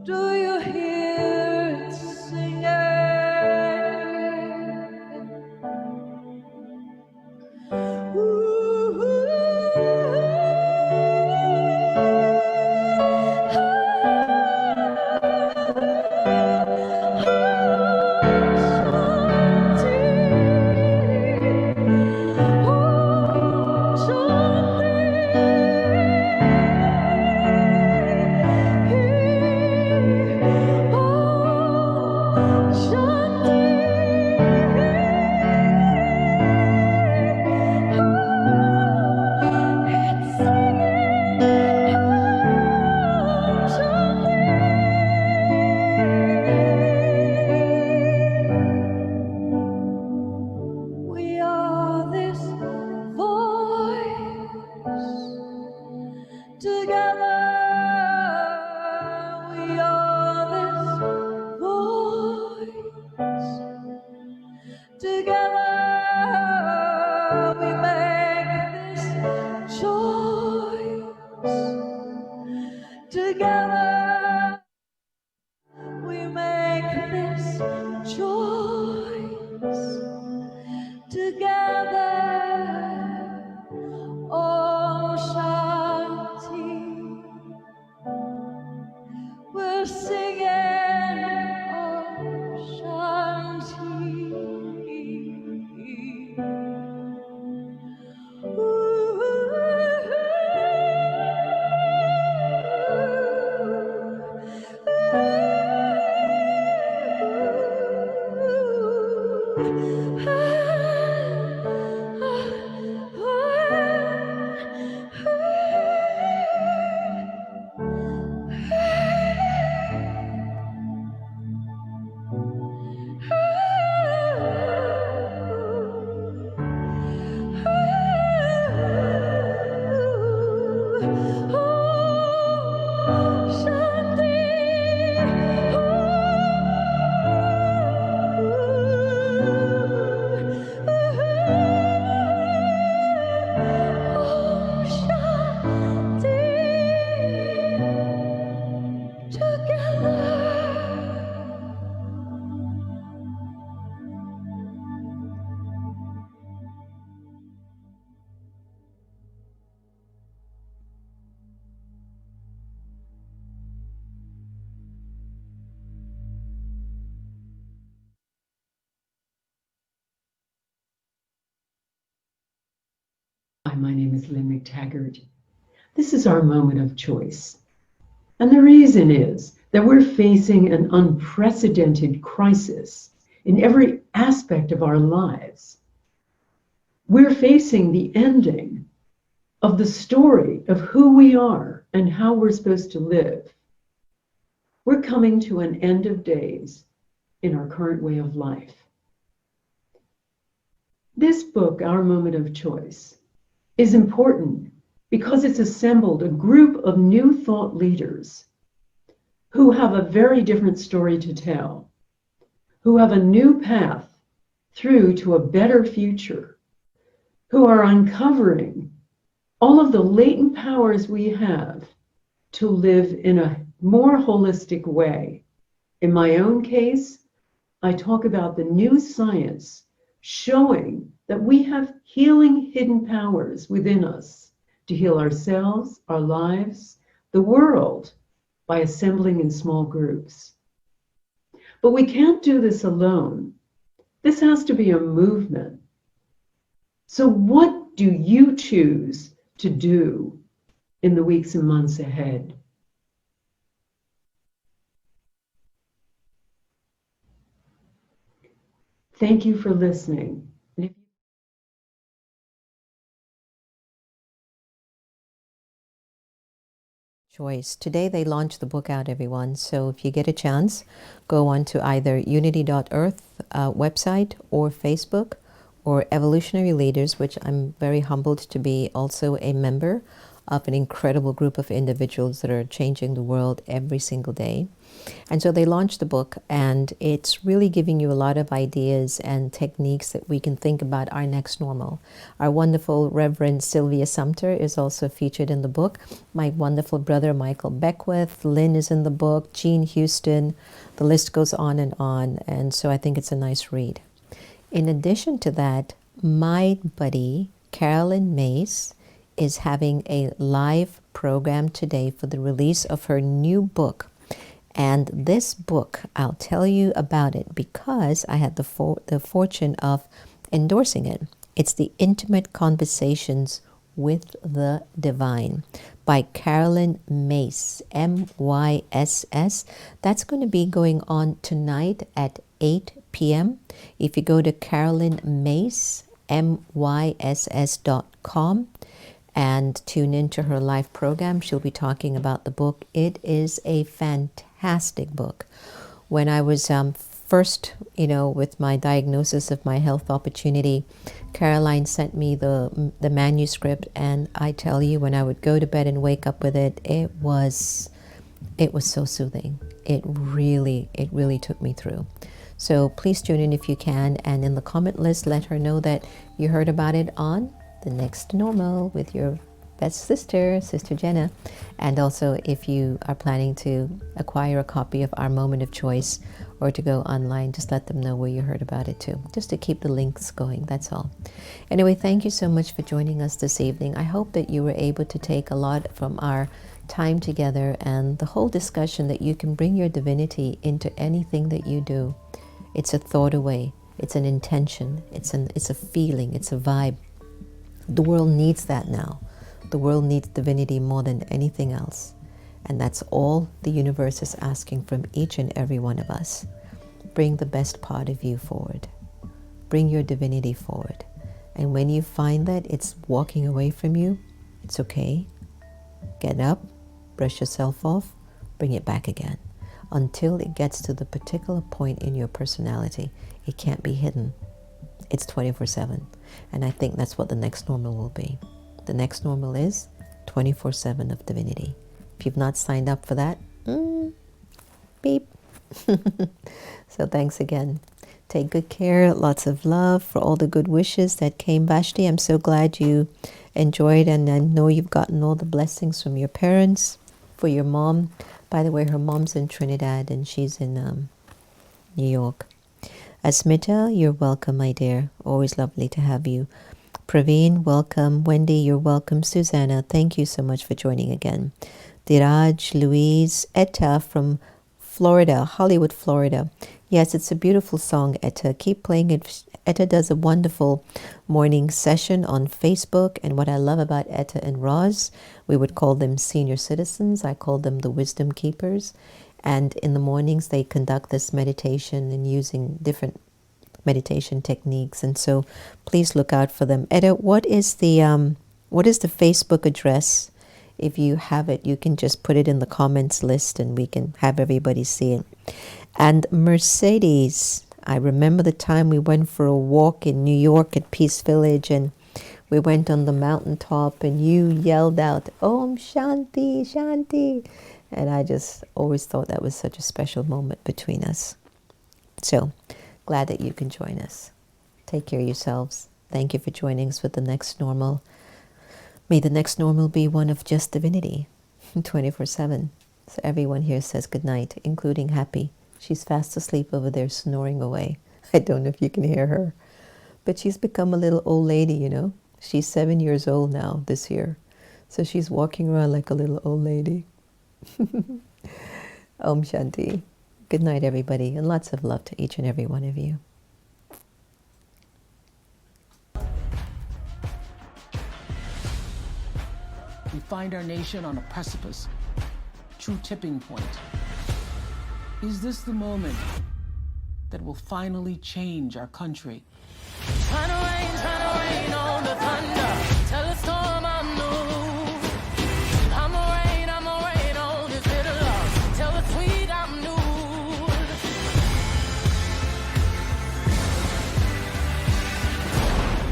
Do you hear it singing? We are this voice together. We are this voice together. We make this choice together. We make this choice together. Om Shanti. We're singing Om Shanti. Hi, my name is Lynn McTaggart. This is our moment of choice. And the reason is that we're facing an unprecedented crisis in every aspect of our lives. We're facing the ending of the story of who we are and how we're supposed to live. We're coming to an end of days in our current way of life. This book, Our Moment of Choice, is important because it's assembled a group of new thought leaders who have a very different story to tell, who have a new path through to a better future, who are uncovering all of the latent powers we have to live in a more holistic way. In my own case, I talk about the new science showing that we have healing hidden powers within us to heal ourselves, our lives, the world, by assembling in small groups. But we can't do this alone. This has to be a movement. So what do you choose to do in the weeks and months ahead? Thank you for listening. Choice. Today they launched the book out, everyone. So if you get a chance, go on to either unity.earth website or Facebook or Evolutionary Leaders, which I'm very humbled to be also a member of an incredible group of individuals that are changing the world every single day. And so they launched the book, and it's really giving you a lot of ideas and techniques that we can think about our next normal. Our wonderful Reverend Sylvia Sumter is also featured in the book. My wonderful brother Michael Beckwith, Lynn is in the book, Jean Houston, the list goes on. And so I think it's a nice read. In addition to that, my buddy Carolyn Mace is having a live program today for the release of her new book. And this book, I'll tell you about it because I had the fortune of endorsing it. It's The Intimate Conversations with the Divine by Carolyn Mace, M-Y-S-S. That's going to be going on tonight at 8 p.m. If you go to Carolyn Mace, MYSS.com, and tune into her live program, she'll be talking about the book. It is a fantastic book. When I was first, with my diagnosis of my health opportunity, Caroline sent me the manuscript, and I tell you, when I would go to bed and wake up with it, it was so soothing. It really took me through. So please tune in if you can, and in the comment list, let her know that you heard about it on The Next Normal with your best sister, Sister Jenna. And also, if you are planning to acquire a copy of Our Moment of Choice or to go online, just let them know where you heard about it too, just to keep the links going, that's all. Anyway, thank you so much for joining us this evening. I hope that you were able to take a lot from our time together and the whole discussion, that you can bring your divinity into anything that you do. It's a thought away, it's an intention, it's a feeling, it's a vibe. The world needs that now. The world needs divinity more than anything else. And that's all the universe is asking from each and every one of us. Bring the best part of you forward. Bring your divinity forward. And when you find that it's walking away from you, it's okay. Get up, brush yourself off, bring it back again. Until it gets to the particular point in your personality, it can't be hidden. It's 24/7. And I think that's what the next normal will be. The next normal is 24/7 of divinity. If you've not signed up for that, beep. So thanks again. Take good care. Lots of love for all the good wishes that came, Vashti. I'm so glad you enjoyed, and I know you've gotten all the blessings from your parents. For your mom, by the way, her mom's in Trinidad and she's in New York. Asmita, you're welcome, my dear. Always lovely to have you. Praveen, welcome. Wendy, you're welcome. Susanna, thank you so much for joining again. Diraj, Louise, Etta from Florida, Hollywood, Florida. Yes, it's a beautiful song, Etta. Keep playing it. Etta does a wonderful morning session on Facebook, and what I love about Etta and Roz, we would call them senior citizens. I call them the wisdom keepers. And in the mornings, they conduct this meditation and using different meditation techniques. And so please look out for them. Etta, what is the Facebook address? If you have it, you can just put it in the comments list and we can have everybody see it. And Mercedes, I remember the time we went for a walk in New York at Peace Village, and we went on the mountaintop and you yelled out, Om Shanti, Shanti. And I just always thought that was such a special moment between us. So glad that you can join us. Take care of yourselves. Thank you for joining us with The Next Normal. May the next normal be one of just divinity, 24/7. So everyone here says good night, including Happy. She's fast asleep over there, snoring away. I don't know if you can hear her. But she's become a little old lady, you know. She's 7 years old now this year. So she's walking around like a little old lady. Om Shanti. Good night, everybody, and lots of love to each and every one of you. We find our nation on a precipice, true tipping point. Is this the moment that will finally change our country? Trying to rain on the thunder. Tell the storm I'm new. I'ma rain on this bitter love. Tell the sweet I'm new.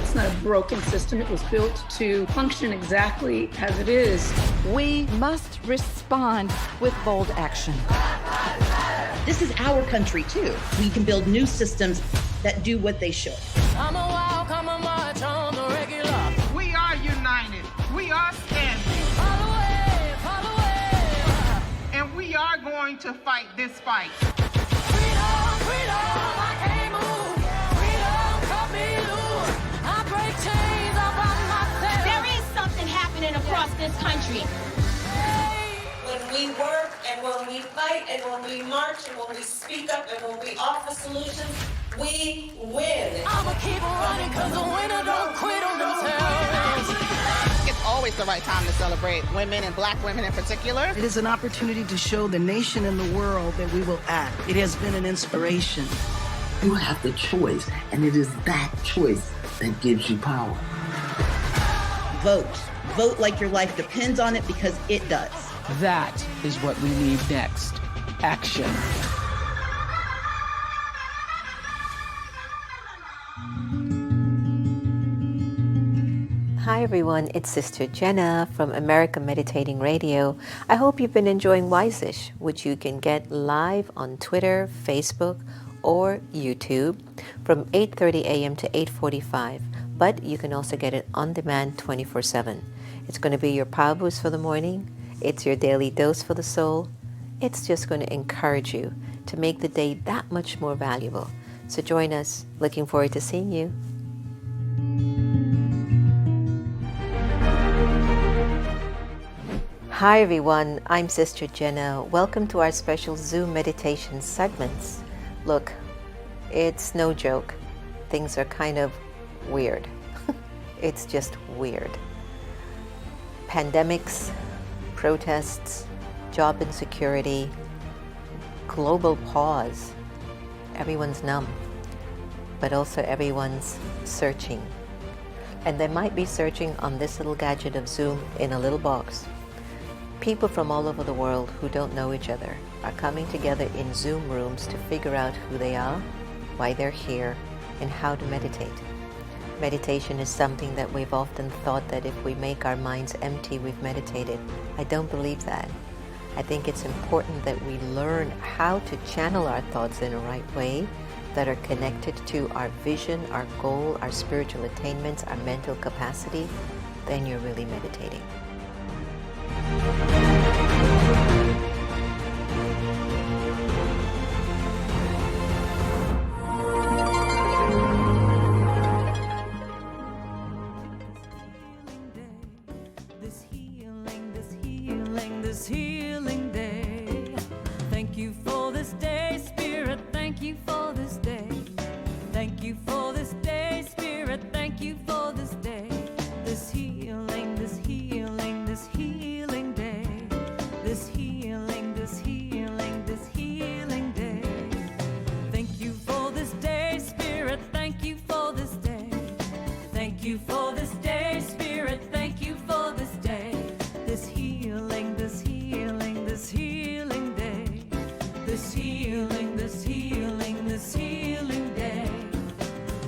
It's not a broken system. It was built to function exactly as it is. We must respond with bold action. This is our country too. We can build new systems that do what they should. I'm a wild, come a march on the regular. We are united. We are standing. Follow away. And we are going to fight this fight. Freedom, freedom, I can't move. Freedom, cut me loose. I break chains up on myself. There is something happening across this country. When we work and when we fight and when we march and when we speak up and when we offer solutions, we win. I'ma keep running because the winner don't quit on themselves. It's always the right time to celebrate women and black women in particular. It is an opportunity to show the nation and the world that we will act. It has been an inspiration. You have the choice, and it is that choice that gives you power. Vote. Vote like your life depends on it, because it does. That is what we need next. Action. Hi everyone, it's Sister Jenna from America Meditating Radio. I hope you've been enjoying Wise-ish, which you can get live on Twitter, Facebook, or YouTube from 8:30 a.m. to 8:45. But you can also get it on demand 24/7. It's going to be your power boost for the morning. It's your daily dose for the soul. It's just going to encourage you to make the day that much more valuable. So join us. Looking forward to seeing you. Hi everyone, I'm Sister Jenna. Welcome to our special Zoom meditation segments. Look, it's no joke. Things are kind of weird. It's just weird. Pandemics, protests, job insecurity, global pause. Everyone's numb, but also everyone's searching. And they might be searching on this little gadget of Zoom in a little box. People from all over the world who don't know each other are coming together in Zoom rooms to figure out who they are, why they're here, and how to meditate. Meditation is something that we've often thought that if we make our minds empty, we've meditated. I don't believe that. I think it's important that we learn how to channel our thoughts in a right way that are connected to our vision, our goal, our spiritual attainments, our mental capacity. Then you're really meditating. This healing day. Thank you for this day, Spirit. Thank you for this day. Thank you for this day, Spirit. Thank you for this day. This healing, this healing, this healing day. This healing, this healing, this healing day. Thank you for this day, Spirit. Thank you for this day. Thank you for this day, Spirit. Thank you for this day. This healing, this healing, this healing day. This healing, this healing, this healing day.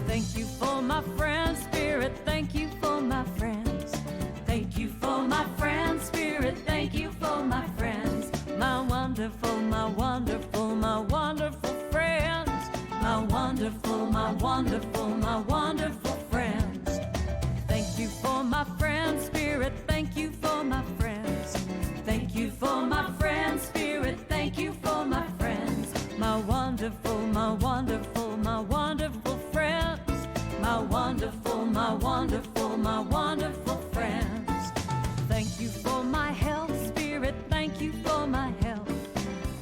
Thank you for my friends, Spirit. Thank you for my friends. Thank you for my friends, Spirit. Thank you for my friends. My wonderful, my wonderful, my wonderful friends. My wonderful, my wonderful, my wonderful friends. Thank you for my friends, Spirit. Thank you for my friends. Thank you for my friends, Spirit. Thank you for my friends. My wonderful, my wonderful, my wonderful friends. My wonderful, my wonderful, my wonderful friends. Thank you for my health, Spirit. Thank you for my health.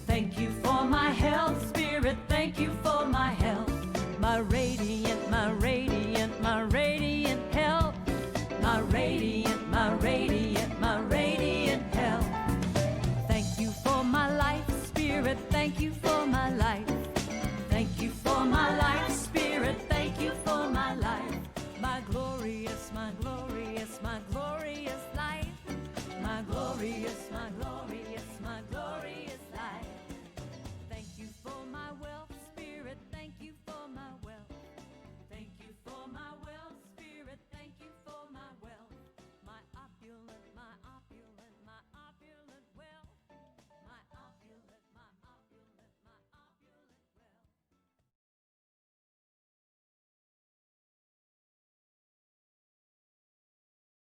Thank you for my health, Spirit. Thank you for